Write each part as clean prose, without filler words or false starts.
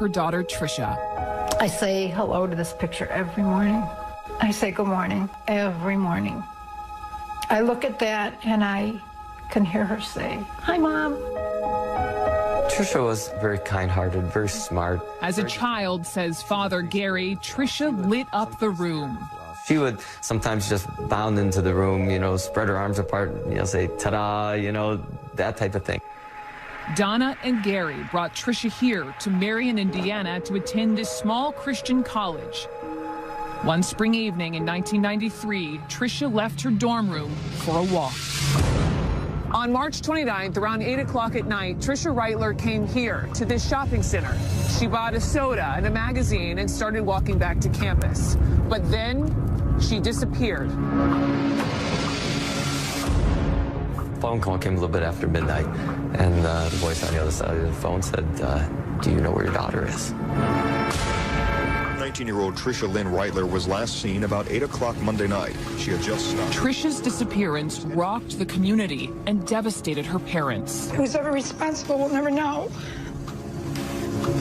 her daughter Tricia. I say hello to this picture every morning. I say good morning every morning. I look at that and I can hear her say, "Hi, Mom." Tricia was very kind-hearted, very smart. As a child, says Father Gary, Tricia lit up the room. She would sometimes just bound into the room, spread her arms apart, say, ta-da, that type of thing. Donna and Gary brought Tricia here to Marion, Indiana to attend this small Christian college. One spring evening in 1993, Tricia left her dorm room for a walk. On March 29th, around 8 o'clock at night, Tricia Reitler came here to this shopping center. She bought a soda and a magazine and started walking back to campus. But then she disappeared. Phone call came a little bit after midnight, and the voice on the other side of the phone said, do you know where your daughter is? 19-year-old Tricia Lynn Reitler was last seen about 8 o'clock Monday night. She had just stopped. Tricia's disappearance rocked the community and devastated her parents. Who's ever responsible will never know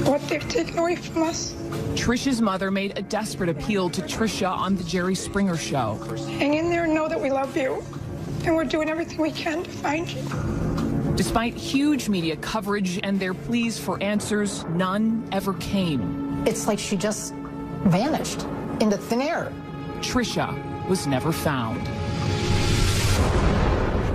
what they've taken away from us. Tricia's mother made a desperate appeal to Tricia on the Jerry Springer Show. Hang in there and know that we love you, and we're doing everything we can to find you. Despite huge media coverage and their pleas for answers, none ever came. It's like she just vanished into thin air. Tricia was never found.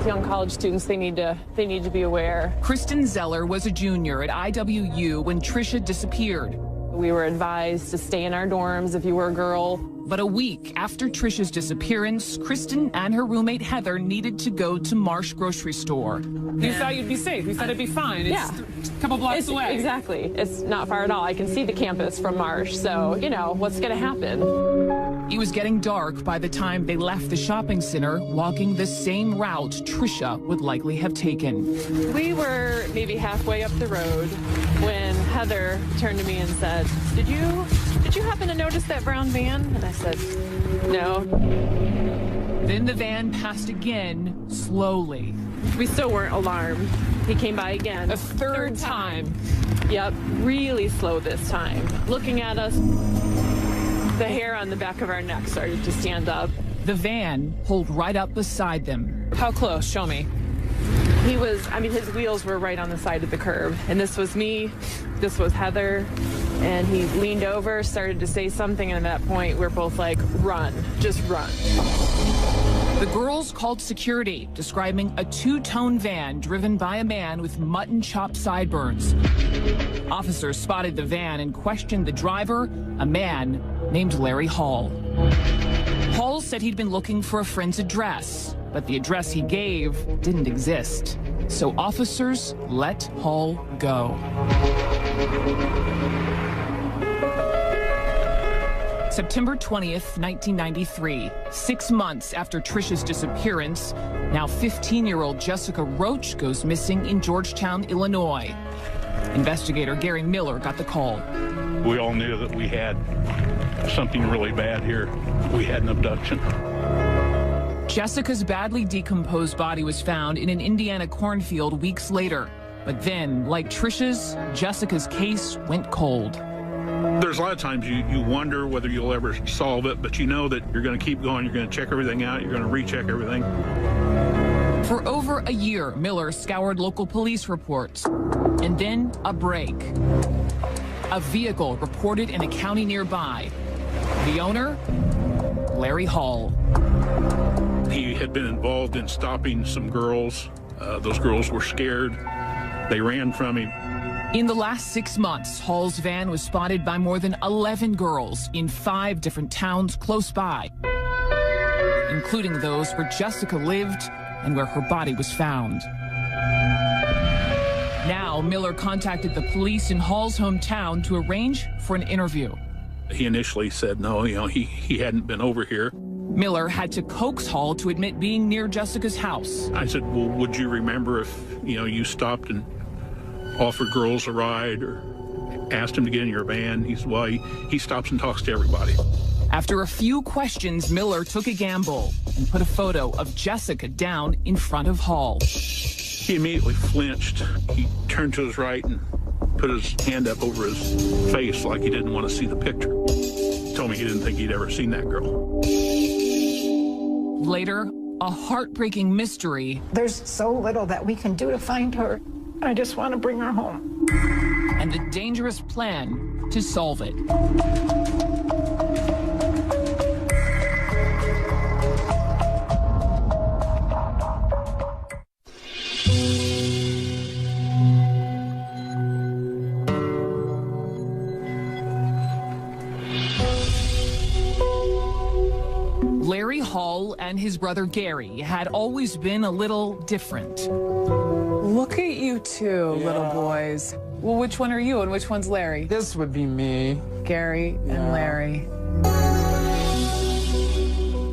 Young college students, they need to be aware. Kristen Zeller was a junior at IWU when Tricia disappeared. We were advised to stay in our dorms if you were a girl. But a week after Tricia's disappearance, Kristen and her roommate Heather needed to go to Marsh grocery store. You thought you'd be safe. You thought it'd be fine. It's a couple blocks away. Exactly. It's not far at all. I can see the campus from Marsh, so, what's going to happen? It was getting dark by the time they left the shopping center, walking the same route Tricia would likely have taken. We were maybe halfway up the road when Heather turned to me and said, Did you happen to notice that brown van? And I said, no. Then the van passed again, slowly. We still weren't alarmed. He came by again. A third time. Yep, really slow this time. Looking at us, the hair on the back of our neck started to stand up. The van pulled right up beside them. How close? Show me. His wheels were right on the side of the curb. And this was me, this was Heather, and he leaned over, started to say something, and at that point, we're both like, run, just run. The girls called security, describing a two-tone van driven by a man with mutton chop sideburns. Officers spotted the van and questioned the driver, a man named Larry Hall. Hall said he'd been looking for a friend's address, but the address he gave didn't exist. So officers let Hall go. September 20th, 1993, 6 months after Tricia's disappearance, now 15-year-old Jessica Roach goes missing in Georgetown, Illinois. Investigator Gary Miller got the call. We all knew that we had something really bad here. We had an abduction. Jessica's badly decomposed body was found in an Indiana cornfield weeks later. But then, like Tricia's, Jessica's case went cold. There's a lot of times you wonder whether you'll ever solve it, but you know that you're going to keep going, you're going to check everything out, you're going to recheck everything. For over a year, Miller scoured local police reports. And then a break. A vehicle reported in a county nearby. The owner, Larry Hall. He had been involved in stopping some girls. Those girls were scared. They ran from him. In the last 6 months, Hall's van was spotted by more than 11 girls in 5 different towns close by, including those where Jessica lived and where her body was found. Now, Miller contacted the police in Hall's hometown to arrange for an interview. He initially said no, he hadn't been over here. Miller had to coax Hall to admit being near Jessica's house. I said, well, would you remember if, you stopped and offered girls a ride or asked him to get in your van? He said, well, he stops and talks to everybody. After a few questions, Miller took a gamble and put a photo of Jessica down in front of Hall. He immediately flinched. He turned to his right and put his hand up over his face like he didn't want to see the picture. Told me he didn't think he'd ever seen that girl. Later, a heartbreaking mystery. There's so little that we can do to find her. I just want to bring her home. And the dangerous plan to solve it. Larry Hall and his brother Gary had always been a little different. Look at you two little boys. Well, which one are you and which one's Larry? This would be me. Gary and Larry.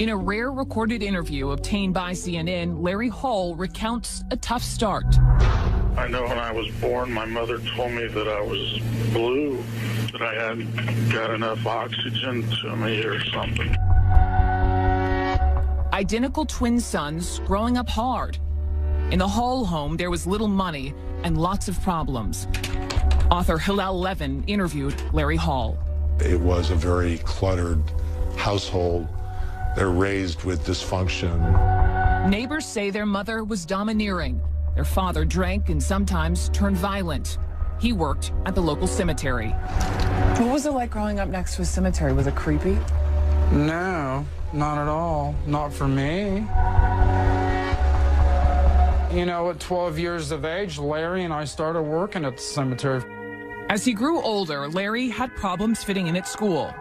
In a rare recorded interview obtained by CNN, Larry Hall recounts a tough start. I know when I was born, my mother told me that I was blue, that I hadn't got enough oxygen to me or something. Identical twin sons growing up hard. In the Hall home, there was little money and lots of problems. Author Hillel Levin interviewed Larry Hall. It was a very cluttered household. They're raised with dysfunction. Neighbors say their mother was domineering. Their father drank and sometimes turned violent. He worked at the local cemetery. What was it like growing up next to a cemetery? Was it creepy? No, not at all. Not for me. You know, at 12 years of age, Larry and I started working at the cemetery. As he grew older, Larry had problems fitting in at school.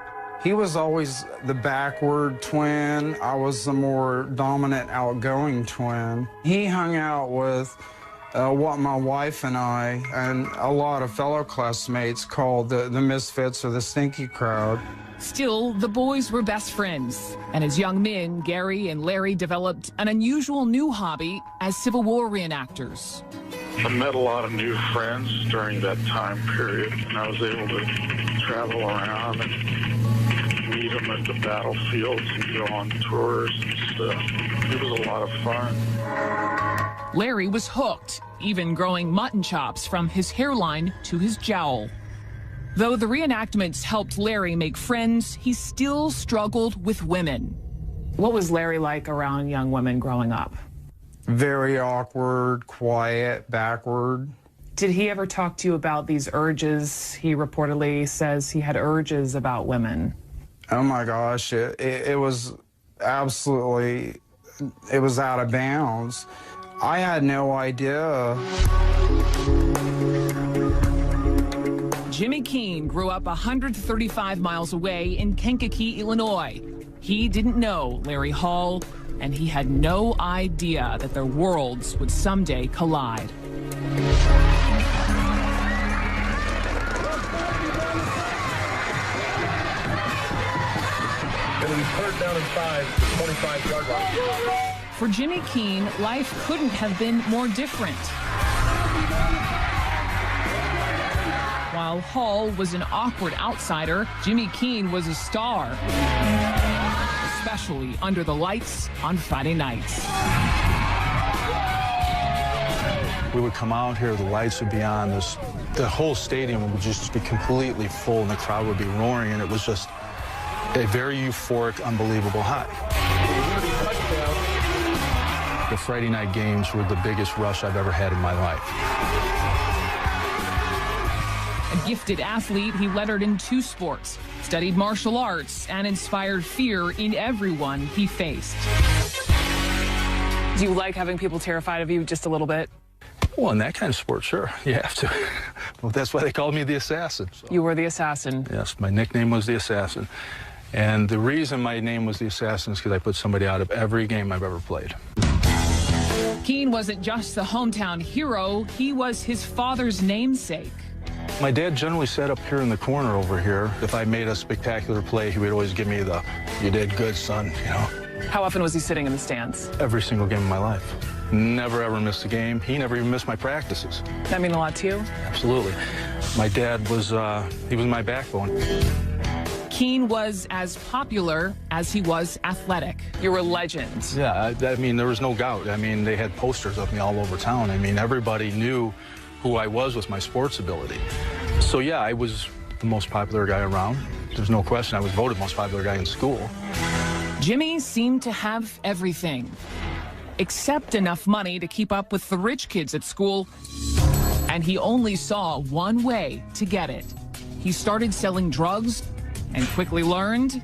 He was always the backward twin. I was the more dominant, outgoing twin. He hung out with what my wife and I and a lot of fellow classmates called the misfits or the stinky crowd. Still, the boys were best friends. And as young men, Gary and Larry developed an unusual new hobby as Civil War reenactors. I met a lot of new friends during that time period, and I was able to travel around and meet them at the battlefields and go on tours and stuff. It was a lot of fun. Larry was hooked, even growing mutton chops from his hairline to his jowl. Though the reenactments helped Larry make friends, he still struggled with women. What was Larry like around young women growing up? Very awkward, quiet, backward. Did he ever talk to you about these urges? He reportedly says he had urges about women. Oh my gosh, it was absolutely, it was out of bounds. I had no idea. Jimmy Keene grew up 135 miles away in Kankakee, Illinois. He didn't know Larry Hall, and he had no idea that their worlds would someday collide. It'll be third down and 5, 25-yard line. For Jimmy Keene, life couldn't have been more different. While Hall was an awkward outsider, Jimmy Keene was a star, especially under the lights on Friday nights. We would come out here, the lights would be on, the whole stadium would just be completely full and the crowd would be roaring, and it was just a very euphoric, unbelievable high. The Friday night games were the biggest rush I've ever had in my life. A gifted athlete, he lettered in 2 sports, studied martial arts, and inspired fear in everyone he faced. Do you like having people terrified of you just a little bit? Well, in that kind of sport, sure, you have to. Well, that's why they called me the Assassin. So. You were the Assassin. Yes, my nickname was the Assassin. And the reason my name was the Assassin is because I put somebody out of every game I've ever played. Keene wasn't just the hometown hero, he was his father's namesake. My dad generally sat up here in the corner over here. If I made a spectacular play, he would always give me the, "You did good, son," you know. How often was he sitting in the stands? Every single game of my life. Never ever missed a game. He never even missed my practices. That mean a lot to you? Absolutely. My dad was, he was my backbone. Keene was as popular as he was athletic. You were a legend. Yeah, I mean, there was no doubt. I mean, they had posters of me all over town. I mean, everybody knew who I was with my sports ability. So yeah, I was the most popular guy around. There's no question I was voted most popular guy in school. Jimmy seemed to have everything, except enough money to keep up with the rich kids at school. And he only saw one way to get it. He started selling drugs and quickly learned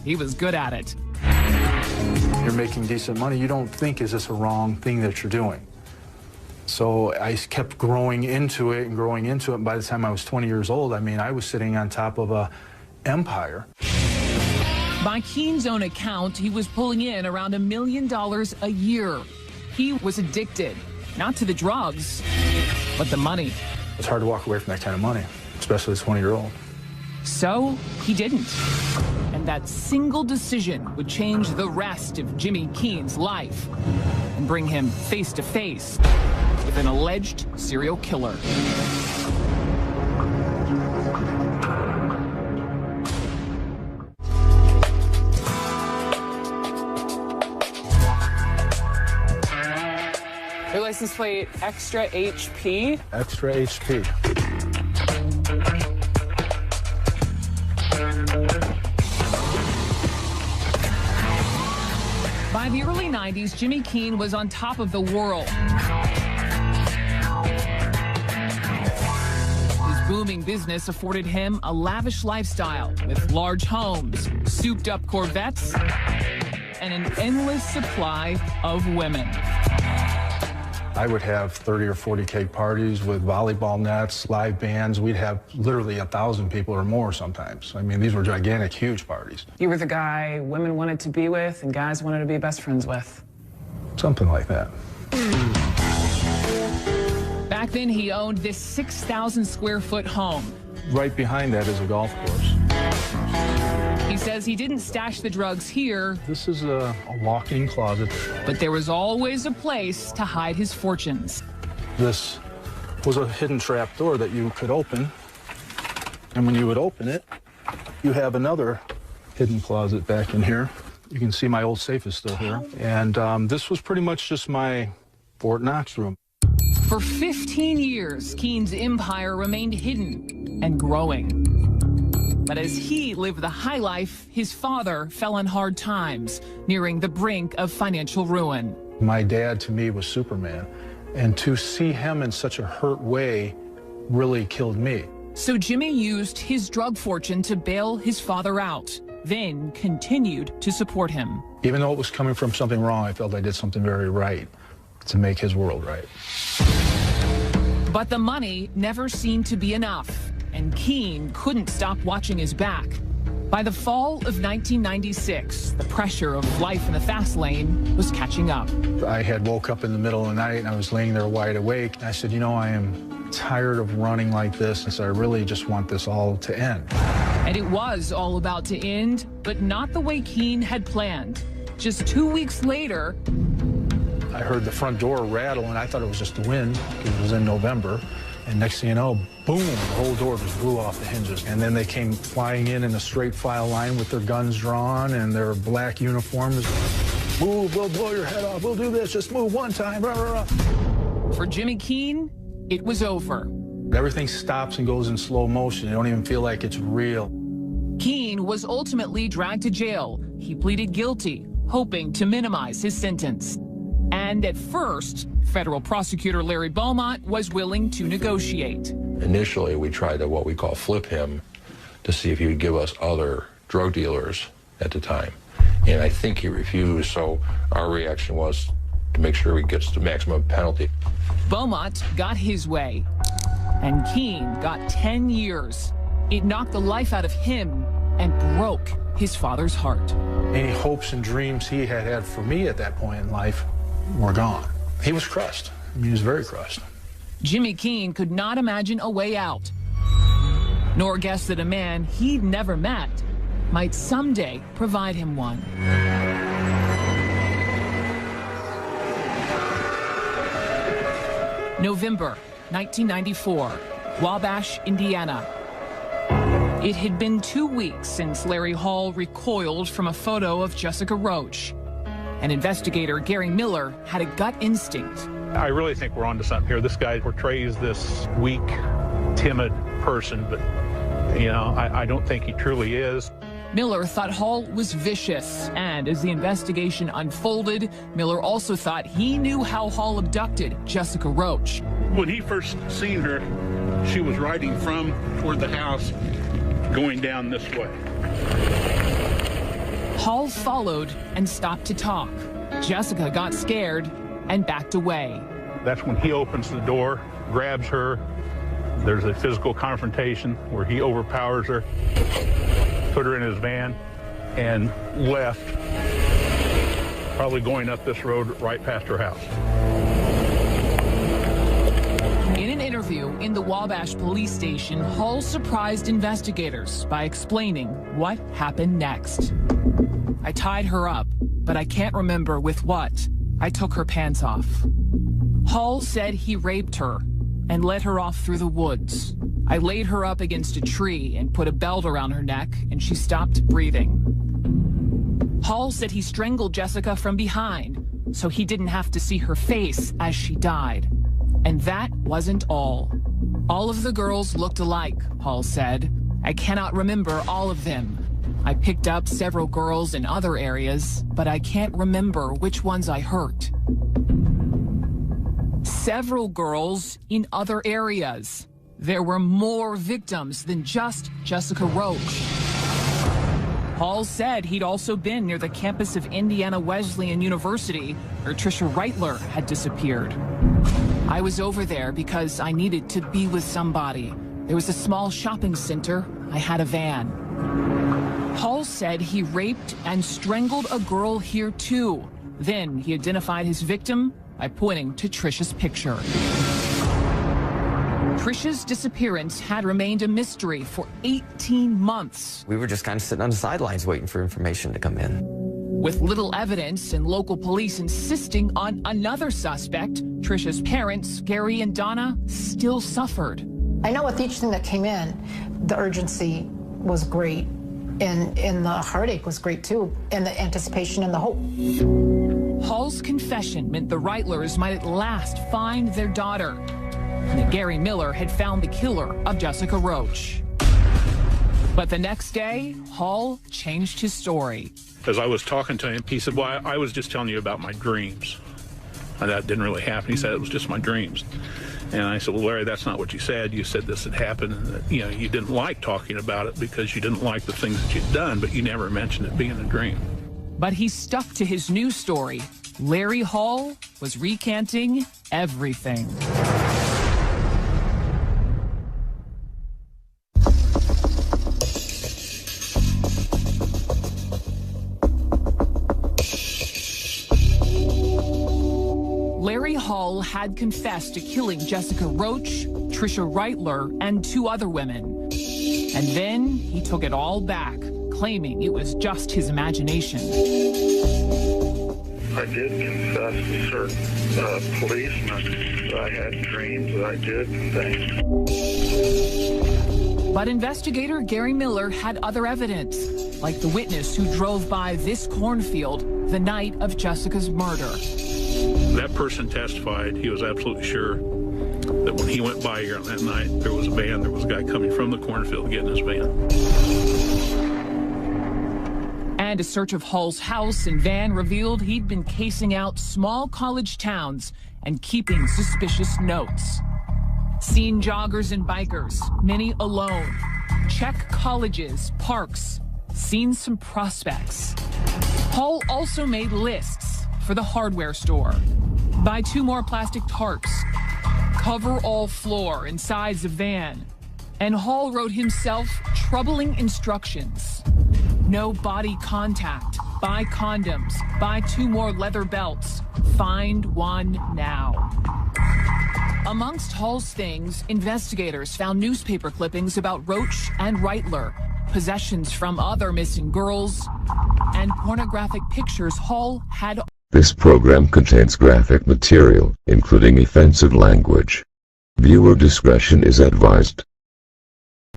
he was good at it. You're making decent money. You don't think, is this a wrong thing that you're doing? So I kept growing into it and growing into it. And by the time I was 20 years old, I mean, I was sitting on top of an empire. By Keen's own account, he was pulling in around $1 million a year. He was addicted, not to the drugs, but the money. It's hard to walk away from that kind of money, especially as a 20-year-old. So he didn't. And that single decision would change the rest of Jimmy Keen's life and bring him face to face with an alleged serial killer. Your license plate, extra HP. Extra HP. By the early 90s, Jimmy Keen was on top of the world. His booming business afforded him a lavish lifestyle with large homes, souped-up Corvettes, and an endless supply of women. I would have 30 or 40 cake parties with volleyball nets, live bands. We'd have literally 1,000 people or more sometimes. I mean, these were gigantic, huge parties. You were the guy women wanted to be with and guys wanted to be best friends with. Something like that. Back then, he owned this 6,000 square foot home. Right behind that is a golf course. He says he didn't stash the drugs here. This is a walk-in closet. But there was always a place to hide his fortunes. This was a hidden trap door that you could open. And when you would open it, you have another hidden closet back in here. You can see my old safe is still here. And this was pretty much just my Fort Knox room. For 15 years, Keen's empire remained hidden and growing. But as he lived the high life, his father fell on hard times, nearing the brink of financial ruin. My dad, to me, was Superman. And to see him in such a hurt way really killed me. So Jimmy used his drug fortune to bail his father out, then continued to support him. Even though it was coming from something wrong, I felt I did something very right to make his world right. But the money never seemed to be enough, and Keen couldn't stop watching his back. By the fall of 1996, the pressure of life in the fast lane was catching up. I had woke up in the middle of the night and I was laying there wide awake. I said, you know, I am tired of running like this, and so I really just want this all to end. And it was all about to end, but not the way Keen had planned. Just 2 weeks later, I heard the front door rattle, and I thought it was just the wind, because it was in November. And next thing you know, boom, the whole door just blew off the hinges. And then they came flying in a straight file line with their guns drawn and their black uniforms. Move, we'll blow your head off, we'll do this, just move one time, rah, rah, rah. For Jimmy Keen, it was over. Everything stops and goes in slow motion. You don't even feel like it's real. Keen was ultimately dragged to jail. He pleaded guilty, hoping to minimize his sentence. And at first, federal prosecutor Larry Beaumont was willing to negotiate. Initially, we tried to what we call flip him to see if he would give us other drug dealers at the time. And I think he refused, so our reaction was to make sure he gets the maximum penalty. Beaumont got his way, and Keen got 10 years. It knocked the life out of him and broke his father's heart. Any hopes and dreams he had had for me at that point in life were gone. He was crushed. I mean, he was very crushed. Jimmy Keen could not imagine a way out, nor guess that a man he'd never met might someday provide him one. November 1994, Wabash, Indiana. It had been 2 weeks since Larry Hall recoiled from a photo of Jessica Roach. And investigator Gary Miller had a gut instinct. I really think we're onto something here. This guy portrays this weak, timid person, but, you know, I don't think he truly is. Miller thought Hall was vicious, and as the investigation unfolded, Miller also thought he knew how Hall abducted Jessica Roach. When he first seen her, she was riding from toward the house, going down this way. Hall followed and stopped to talk. Jessica got scared and backed away. That's when he opens the door, grabs her. There's a physical confrontation where he overpowers her, put her in his van, and left, probably going up this road right past her house. In an interview in the Wabash police station, Hall surprised investigators by explaining what happened next. I tied her up, but I can't remember with what. I took her pants off. Hall said he raped her and led her off through the woods. I laid her up against a tree and put a belt around her neck, and she stopped breathing. Hall said he strangled Jessica from behind, so he didn't have to see her face as she died. And that wasn't all. All of the girls looked alike, Hall said. I cannot remember all of them. I picked up several girls in other areas, but I can't remember which ones I hurt. Several girls in other areas. There were more victims than just Jessica Roach. Hall said he'd also been near the campus of Indiana Wesleyan University, where Tricia Reitler had disappeared. I was over there because I needed to be with somebody. There was a small shopping center. I had a van. Hall said he raped and strangled a girl here too. Then he identified his victim by pointing to Tricia's picture. Tricia's disappearance had remained a mystery for 18 months. We were just kind of sitting on the sidelines waiting for information to come in. With little evidence and local police insisting on another suspect, Tricia's parents, Gary and Donna, still suffered. I know with each thing that came in, the urgency was great, and the heartache was great too, and the anticipation and the hope. Hall's confession meant the Reitlers might at last find their daughter, and that Gary Miller had found the killer of Jessica Roach. But the next day, Hall changed his story. As I was talking to him, he said, well, I was just telling you about my dreams. And that didn't really happen. He said it was just my dreams. And I said, well, Larry, that's not what you said. You said this had happened, and that, you know, you didn't like talking about it because you didn't like the things that you'd done, but you never mentioned it being a dream. But he stuck to his new story. Larry Hall was recanting everything. Larry Hall had confessed to killing Jessica Roach, Tricia Reitler, and 2 other women. And then he took it all back, claiming it was just his imagination. I did confess to certain policemen that I had dreams that I did things. But investigator Gary Miller had other evidence, like the witness who drove by this cornfield the night of Jessica's murder. That person testified he was absolutely sure that when he went by here on that night, there was a van, there was a guy coming from the cornfield getting his van. And a search of Hall's house and van revealed he'd been casing out small college towns and keeping suspicious notes. Seen joggers and bikers, many alone. Check colleges, parks, seen some prospects. Hall also made lists for the hardware store. Buy 2 more plastic tarps. Cover all floor and sides of van. And Hall wrote himself troubling instructions. No body contact. Buy condoms. Buy 2 more leather belts. Find one now. Amongst Hall's things, investigators found newspaper clippings about Roach and Reitler, possessions from other missing girls, and pornographic pictures Hall had. This program contains graphic material, including offensive language. Viewer discretion is advised.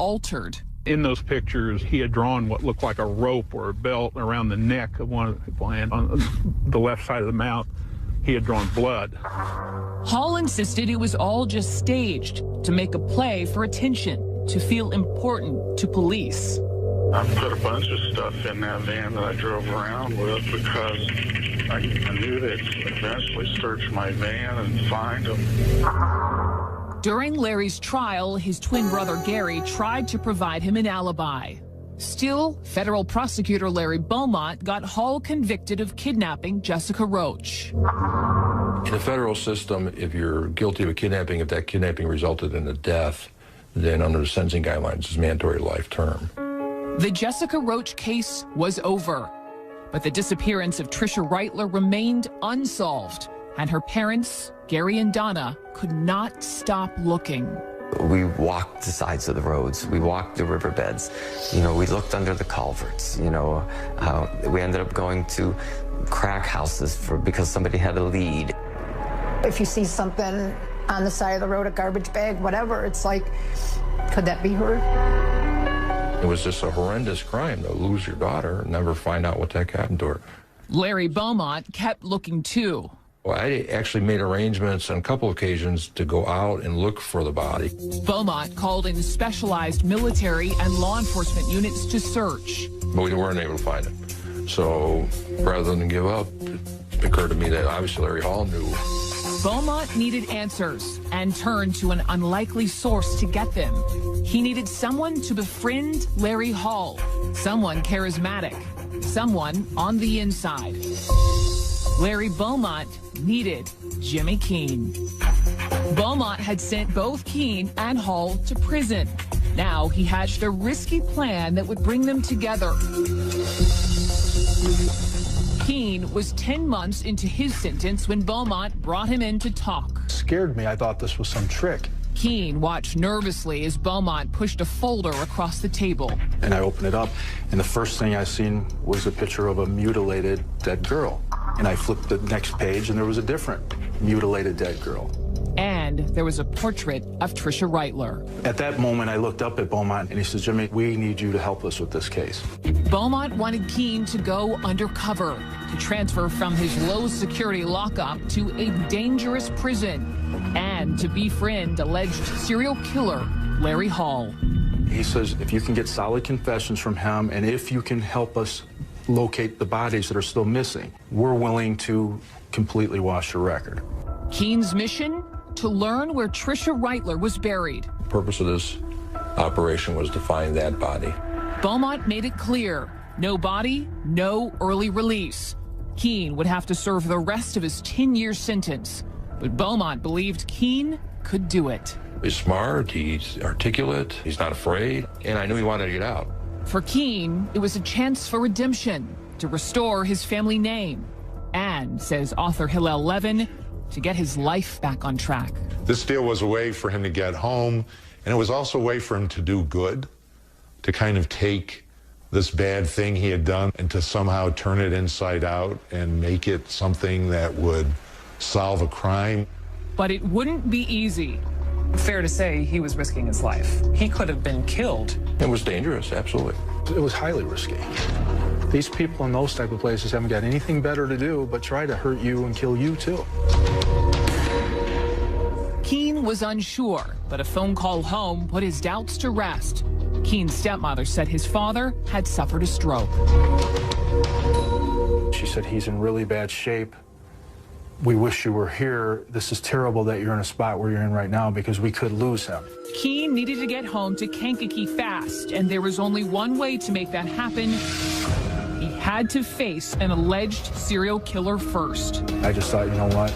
Altered. In those pictures, he had drawn what looked like a rope or a belt around the neck of one of the people, and on the left side of the mouth, he he had drawn blood. Hall insisted it was all just staged to make a play for attention, to feel important to police. I put a bunch of stuff in that van that I drove around with because I knew they'd eventually search my van and find him. During Larry's trial, his twin brother Gary tried to provide him an alibi. Still, federal prosecutor Larry Beaumont got Hall convicted of kidnapping Jessica Roach. In the federal system, if you're guilty of a kidnapping, if that kidnapping resulted in a death, then under the sentencing guidelines, it's mandatory life term. The Jessica Roach case was over, but the disappearance of Tricia Reitler remained unsolved, and her parents, Gary and Donna, could not stop looking. We walked the sides of the roads. We walked the riverbeds. You know, we looked under the culverts. You know, we ended up going to crack houses because somebody had a lead. If you see something on the side of the road, a garbage bag, whatever, it's like, could that be her? It was just a horrendous crime to lose your daughter and never find out what the heck happened to her. Larry Beaumont kept looking too. Well, I actually made arrangements on a couple occasions to go out and look for the body. Beaumont called in specialized military and law enforcement units to search. But we weren't able to find him. So rather than give up, it occurred to me that obviously Larry Hall knew. Beaumont needed answers and turned to an unlikely source to get them. He needed someone to befriend Larry Hall, someone charismatic, someone on the inside. Larry Beaumont needed Jimmy Keene. Beaumont had sent both Keene and Hall to prison. Now he hatched a risky plan that would bring them together. Keene was 10 months into his sentence when Beaumont brought him in to talk. Scared me. I thought this was some trick. Keene watched nervously as Beaumont pushed a folder across the table. And I opened it up, and the first thing I seen was a picture of a mutilated dead girl. And I flipped the next page, and there was a different mutilated dead girl. And there was a portrait of Tricia Reitler. At that moment, I looked up at Beaumont, and he says, Jimmy, we need you to help us with this case. Beaumont wanted Keene to go undercover, to transfer from his low security lockup to a dangerous prison, and to befriend alleged serial killer Larry Hall. He says, if you can get solid confessions from him, and if you can help us locate the bodies that are still missing, we're willing to completely wash your record. Keene's mission? To learn where Tricia Reitler was buried. The purpose of this operation was to find that body. Beaumont made it clear, no body, no early release. Keene would have to serve the rest of his 10-year sentence, but Beaumont believed Keene could do it. He's smart, he's articulate, he's not afraid, and I knew he wanted to get out. For Keene, it was a chance for redemption, to restore his family name, and, says author Hillel Levin, to get his life back on track. This deal was a way for him to get home, and it was also a way for him to do good, to kind of take this bad thing he had done and to somehow turn it inside out and make it something that would solve a crime. But it wouldn't be easy. Fair to say he was risking his life. He could have been killed. It was dangerous, absolutely. It was highly risky. These people in those type of places haven't got anything better to do but try to hurt you and kill you too. Keene was unsure, but a phone call home put his doubts to rest. Keene's stepmother said his father had suffered a stroke. She said, he's in really bad shape. We wish you were here. This is terrible that you're in a spot where you're in right now because we could lose him. Keene needed to get home to Kankakee fast, and there was only one way to make that happen. He had to face an alleged serial killer first. I just thought, you know what?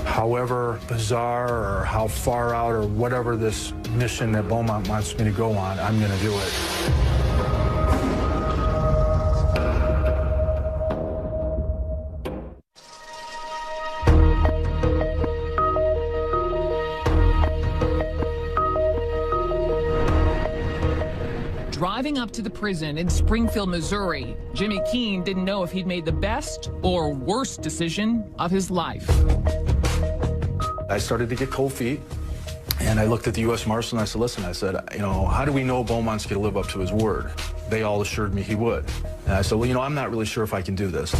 However bizarre or how far out or whatever this mission that Beaumont wants me to go on, I'm going to do it. Driving up to the prison in Springfield, Missouri, Jimmy Keene didn't know if he'd made the best or worst decision of his life. I started to get cold feet, and I looked at the U.S. Marshal and I said, listen, I said, you know, how do we know Beaumont's going to live up to his word? They all assured me he would. And I said, well, you know, I'm not really sure if I can do this.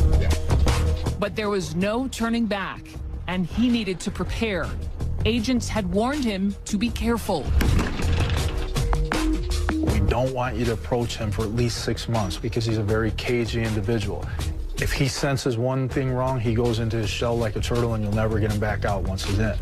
But there was no turning back, and he needed to prepare. Agents had warned him to be careful. We don't want you to approach him for at least 6 months because he's a very cagey individual. If he senses one thing wrong, he goes into his shell like a turtle and you'll never get him back out once he's in.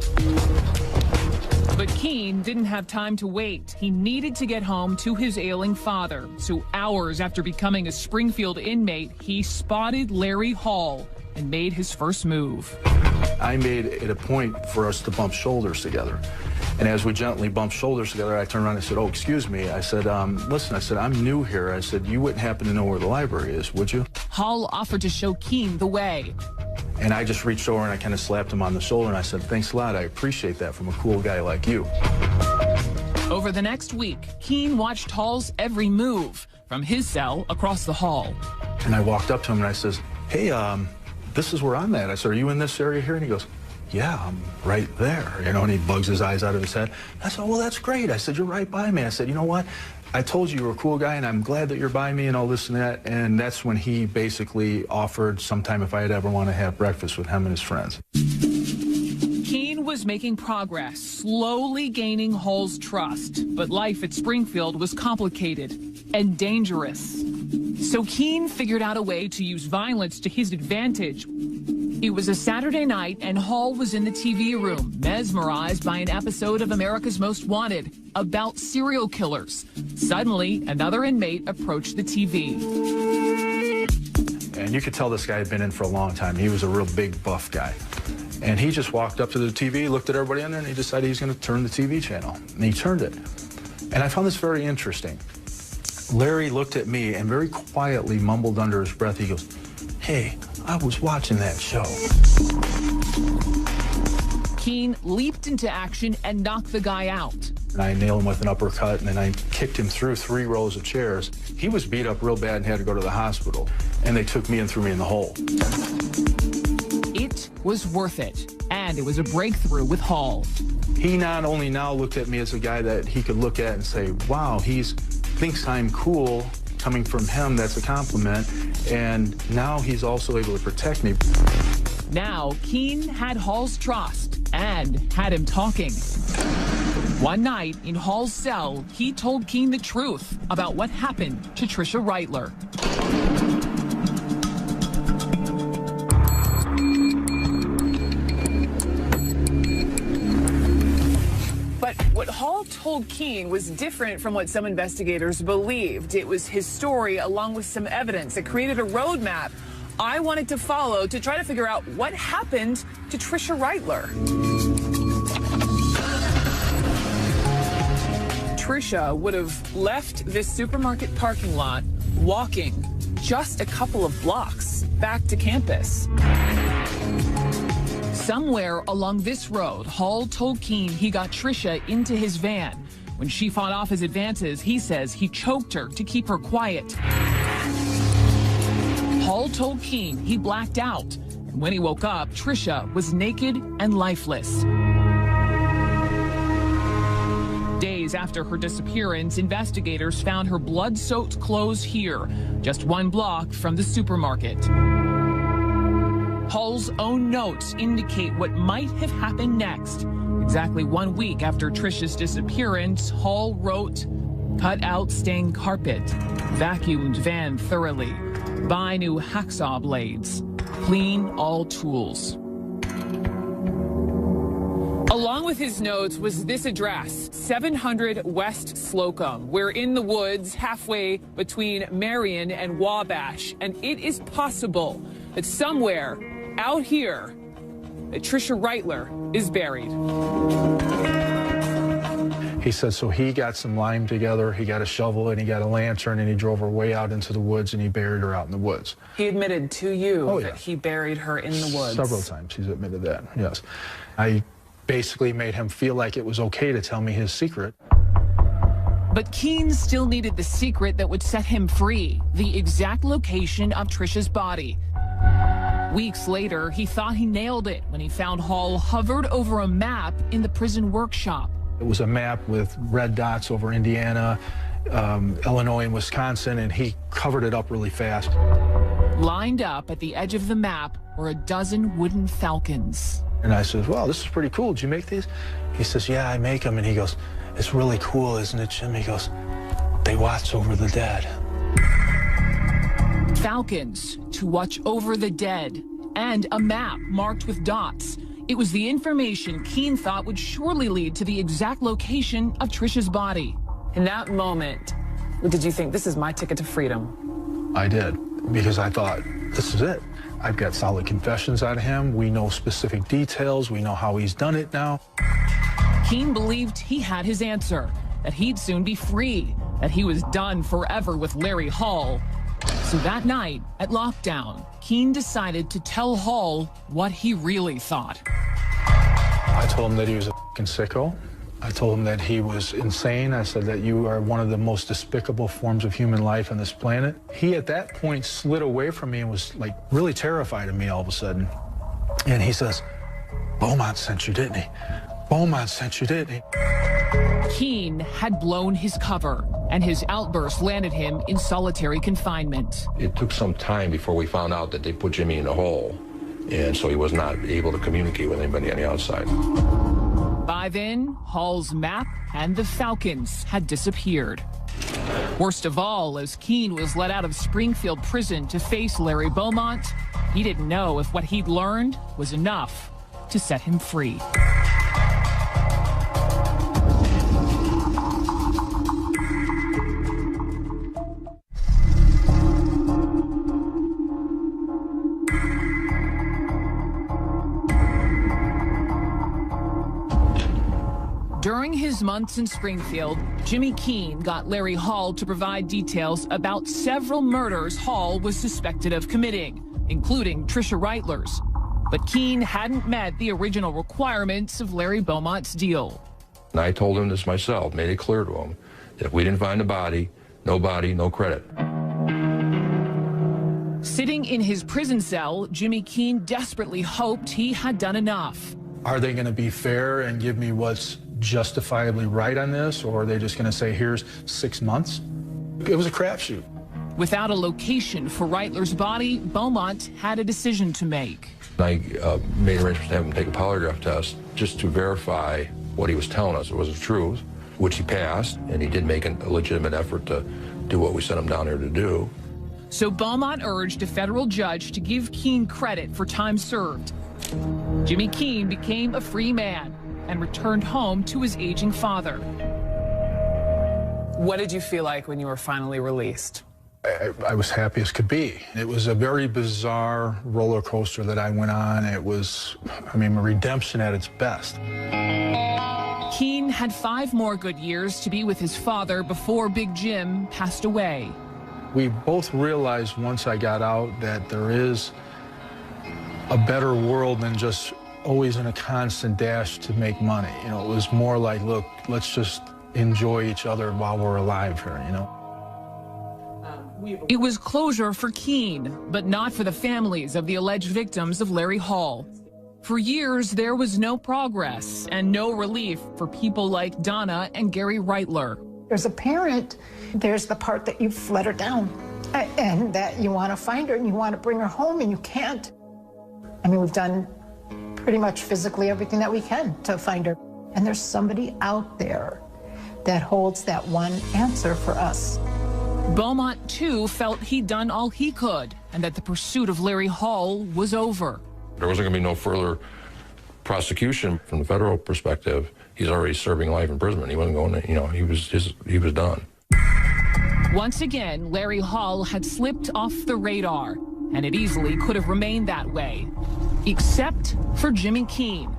But Keene didn't have time to wait. He needed to get home to his ailing father. So hours after becoming a Springfield inmate, he spotted Larry Hall and made his first move. I made it a point for us to bump shoulders together. And as we gently bumped shoulders together, I turned around and I said, "Oh, excuse me." I said, listen, I said, "I'm new here." I said, "You wouldn't happen to know where the library is, would you?" Hall offered to show Keene the way. And I just reached over and I kind of slapped him on the shoulder and I said, "Thanks a lot. I appreciate that from a cool guy like you." Over the next week, Keene watched Hall's every move from his cell across the hall. And I walked up to him and I says, "Hey, this is where I'm at." I said, "Are you in this area here?" And he goes, "Yeah, I'm right there." You know, and he bugs his eyes out of his head. I said, "Well, that's great." I said, "You're right by me." I said, "You know what? I told you were a cool guy, and I'm glad that you're by me and all this and that." And that's when he basically offered sometime if I'd ever want to have breakfast with him and his friends. Keene was making progress, slowly gaining Hall's trust. But life at Springfield was complicated and dangerous. So Keene figured out a way to use violence to his advantage. It was a Saturday night, and Hall was in the TV room, mesmerized by an episode of America's Most Wanted about serial killers. Suddenly, another inmate approached the TV. And you could tell this guy had been in for a long time. He was a real big, buff guy. And he just walked up to the TV, looked at everybody in there, and he decided he was going to turn the TV channel. And he turned it. And I found this very interesting. Larry looked at me and very quietly mumbled under his breath. He goes, "Hey, I was watching that show." Keene leaped into action and knocked the guy out. And I nailed him with an uppercut, and then I kicked him through 3 rows of chairs. He was beat up real bad and had to go to the hospital. And they took me and threw me in the hole. It was worth it, and it was a breakthrough with Hall. He not only now looked at me as a guy that he could look at and say, "Wow, he thinks I'm cool." Coming from him, that's a compliment. And now he's also able to protect me. Now, Keene had Hall's trust and had him talking. One night in Hall's cell, he told Keene the truth about what happened to Tricia Reitler. But what Hall told Keene was different from what some investigators believed. It was his story along with some evidence that created a roadmap I wanted to follow to try to figure out what happened to Tricia Reitler. Tricia would have left this supermarket parking lot walking just a couple of blocks back to campus. Somewhere along this road, Hall told Keene he got Tricia into his van. When she fought off his advances, he says he choked her to keep her quiet. Hall told Keene he blacked out, and when he woke up, Tricia was naked and lifeless. Days after her disappearance, investigators found her blood-soaked clothes here, just 1 block from the supermarket. Hall's own notes indicate what might have happened next. Exactly 1 week after Tricia's disappearance, Hall wrote, "Cut out stained carpet, vacuumed van thoroughly, buy new hacksaw blades, clean all tools." Along with his notes was this address, 700 West Slocum. We're in the woods halfway between Marion and Wabash, and it is possible that somewhere out here that Tricia Reitler is buried. He said, so he got some lime together, he got a shovel, and he got a lantern, and he drove her way out into the woods, and he buried her out in the woods. He admitted to you that he buried her in the woods. Several times he's admitted that, yes. I basically made him feel like it was okay to tell me his secret. But Keene still needed the secret that would set him free, the exact location of Tricia's body. Weeks later, he thought he nailed it when he found Hall hovered over a map in the prison workshop. It was a map with red dots over Indiana, Illinois, and Wisconsin, and he covered it up really fast. Lined up at the edge of the map were a dozen wooden falcons. And I said, well, this is pretty cool. Did you make these? He says, yeah, I make them. And he goes, it's really cool, isn't it, Jim? He goes, they watch over the dead. Falcons to watch over the dead, and a map marked with dots. It was the information Keene thought would surely lead to the exact location of Trisha's body. In that moment, did you think, this is my ticket to freedom? I did, because I thought, this is it. I've got solid confessions out of him. We know specific details. We know how he's done it now. Keene believed he had his answer, that he'd soon be free, that he was done forever with Larry Hall. So that night at lockdown, Keene decided to tell Hall what he really thought. I told him that he was a f***ing sicko. I told him that he was insane. I said that you are one of the most despicable forms of human life on this planet. He, at that point, slid away from me and was, like, really terrified of me all of a sudden. And he says, Beaumont sent you, didn't he? Beaumont sent you, didn't he? Keene had blown his cover, and his outburst landed him in solitary confinement. It took some time before we found out that they put Jimmy in a hole, and so he was not able to communicate with anybody on the outside. By then, Hall's map and the Falcons had disappeared. Worst of all, as Keene was let out of Springfield prison to face Larry Beaumont, he didn't know if what he'd learned was enough to set him free. During his months in Springfield, Jimmy Keene got Larry Hall to provide details about several murders Hall was suspected of committing, including Trisha Reitler's. But Keene hadn't met the original requirements of Larry Beaumont's deal. And I told him this myself, made it clear to him, that if we didn't find the body, no credit. Sitting in his prison cell, Jimmy Keene desperately hoped he had done enough. Are they going to be fair and give me what's justifiably right on this, or are they just going to say, here's 6 months? It was a crapshoot. Without a location for Reitler's body, Beaumont had a decision to make. I made arrangements to have him take a polygraph test just to verify what he was telling us was the truth, which he passed, and he did make a legitimate effort to do what we sent him down here to do. So Beaumont urged a federal judge to give Keene credit for time served. Jimmy Keene became a free man and returned home to his aging father. What did you feel like when you were finally released? I was happy as could be. It was a very bizarre roller coaster that I went on. It was, I mean, redemption at its best. Keene had 5 more good years to be with his father before Big Jim passed away. We both realized once I got out that there is a better world than just always in a constant dash to make money. You know, it was more like, look, let's just enjoy each other while we're alive here, you know? It was closure for Keene, but not for the families of the alleged victims of Larry Hall. For years, there was no progress and no relief for people like Donna and Gary Reitler. As a parent, there's the part that you've let her down and that you want to find her and you want to bring her home and you can't. I mean, we've done pretty much physically everything that we can to find her. And there's somebody out there that holds that one answer for us. Beaumont, too, felt he'd done all he could and that the pursuit of Larry Hall was over. There wasn't going to be no further prosecution from the federal perspective. He's already serving life imprisonment. He wasn't going to, you know, he was done. Once again, Larry Hall had slipped off the radar, and it easily could have remained that way, except for Jimmy Keene.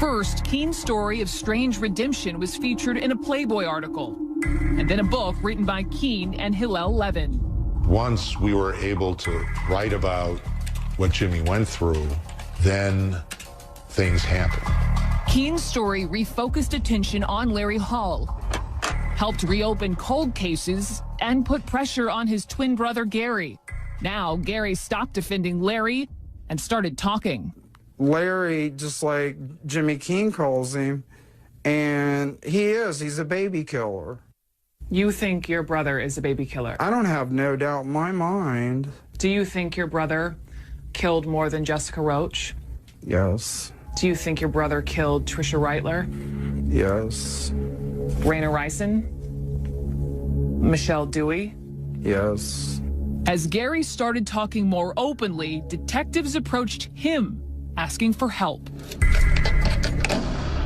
First, Keene's story of strange redemption was featured in a Playboy article, and then a book written by Keene and Hillel Levin. Once we were able to write about what Jimmy went through, then things happened. Keene's story refocused attention on Larry Hall, helped reopen cold cases, and put pressure on his twin brother Gary. Now, Gary stopped defending Larry and started talking. Larry, just like Jimmy Keene calls him, and he's a baby killer. You think your brother is a baby killer? I don't have no doubt in my mind. Do you think your brother killed more than Jessica Roach? Yes. Do you think your brother killed Trisha Reitler? Yes. Raina Ryson? Michelle Dewey? Yes. As Gary started talking more openly, detectives approached him, asking for help.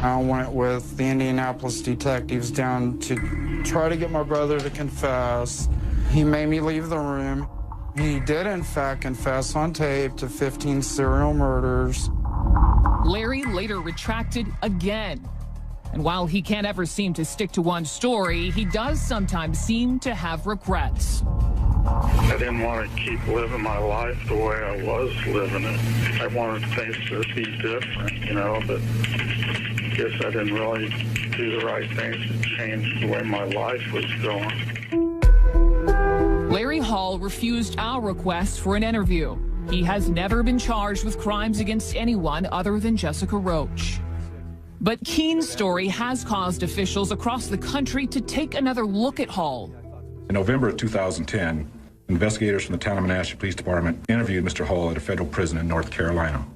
I went with the Indianapolis detectives down to try to get my brother to confess. He made me leave the room. He did, in fact, confess on tape to 15 serial murders. Larry later retracted again. And while he can't ever seem to stick to one story, he does sometimes seem to have regrets. I didn't want to keep living my life the way I was living it. I wanted things to be different, you know, but I guess I didn't really do the right things to change the way my life was going. Larry Hall refused our request for an interview. He has never been charged with crimes against anyone other than Jessica Roach. But Keene's story has caused officials across the country to take another look at Hall. In November of 2010, investigators from the town of Menasha Police Department interviewed Mr. Hall at a federal prison in North Carolina.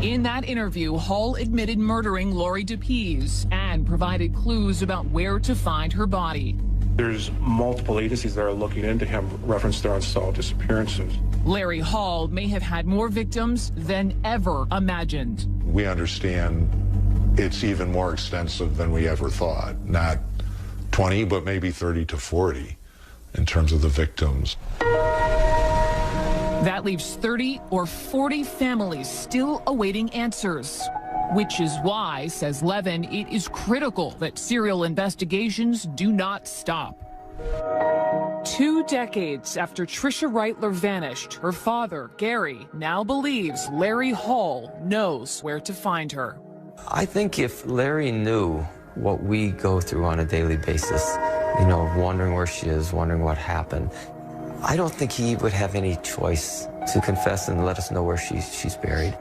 In that interview, Hall admitted murdering Lori DePease and provided clues about where to find her body. There's multiple agencies that are looking into him, reference their unsolved disappearances. Larry Hall may have had more victims than ever imagined. We understand it's even more extensive than we ever thought. Not 20, but maybe 30 to 40 in terms of the victims. That leaves 30 or 40 families still awaiting answers. Which is why, says Levin, it is critical that serial investigations do not stop. 2 decades after Trisha Reitler vanished, her father, Gary, now believes Larry Hall knows where to find her. I think if Larry knew what we go through on a daily basis, you know, wondering where she is, wondering what happened, I don't think he would have any choice to confess and let us know where she's buried.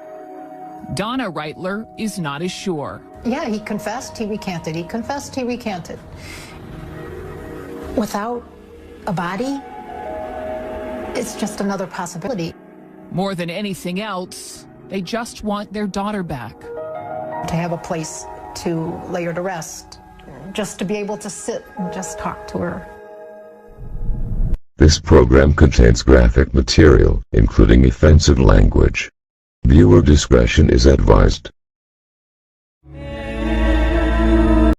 Donna Reitler is not as sure. Yeah, he confessed, he recanted. He confessed, he recanted. Without a body, it's just another possibility. More than anything else, they just want their daughter back. To have a place to lay her to rest, just to be able to sit and just talk to her. This program contains graphic material, including offensive language. Viewer discretion is advised.